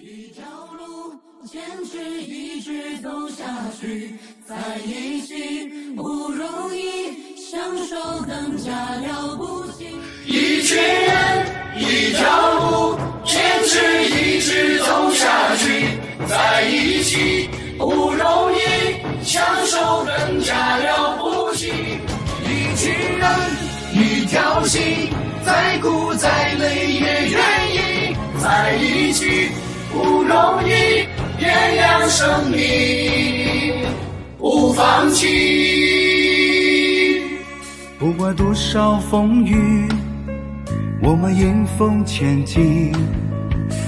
一条路，坚持一直走下去，在一起不容易，相守更加了不起。一群人，一条路，坚持一直走下去，在一起不容易，相守更加了不起。一群人，一条心，再苦再累也愿意在一起。不容易，原谅生命，不放弃。不管多少风雨，我们迎风前进。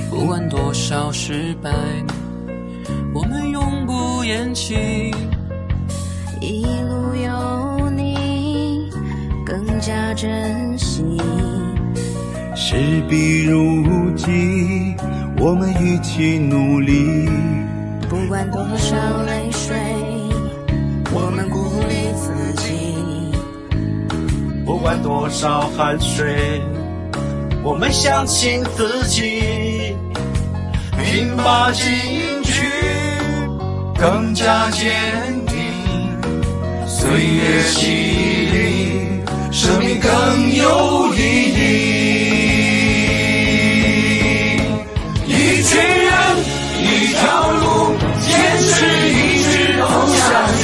不管多少失败，我们永不言弃。一路有你，更加珍惜。事必如己，我们一起努力。不管多少泪水，我们鼓励自己。不管多少汗水，我们相信自己。拼吧进取，更加坚定。岁月洗礼，生命更有意义。一群人，一条路，坚持一直走下去，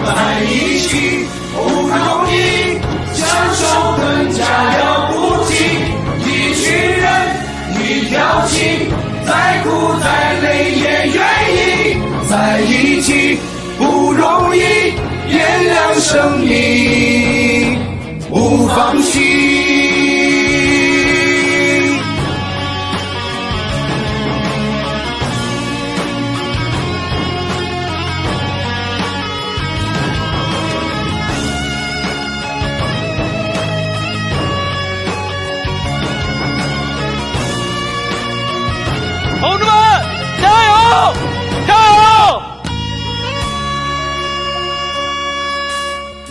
在一起不容易，相守更加了不起。一群人，一条心，再苦再累也愿意在一起，不容易，原谅生命，不放弃。同志们，加油！加油！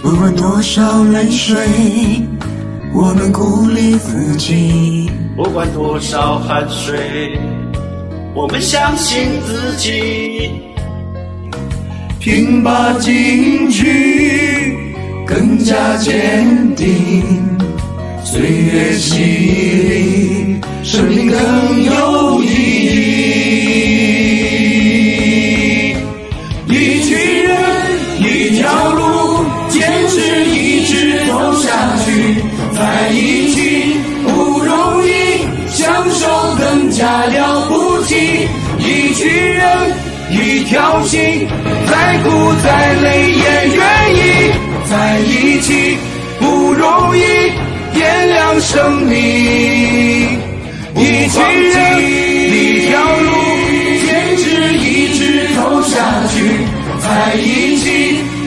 不管多少泪水，我们鼓励自己。不管多少汗水，我们相信自己。拼吧进取，更加坚定。岁月洗礼，生命更有意义。一群人，一条路，坚持一直走下去，在一起不容易，相守更加了不起。一群人，一条心，再苦再累也愿意在一起，不容易，原谅生命。一群人，一条路，坚持一直走下去，在一起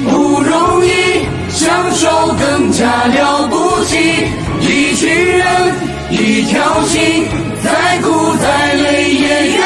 不容易，相守更加了不起。一群人，一条心，再苦再累也愿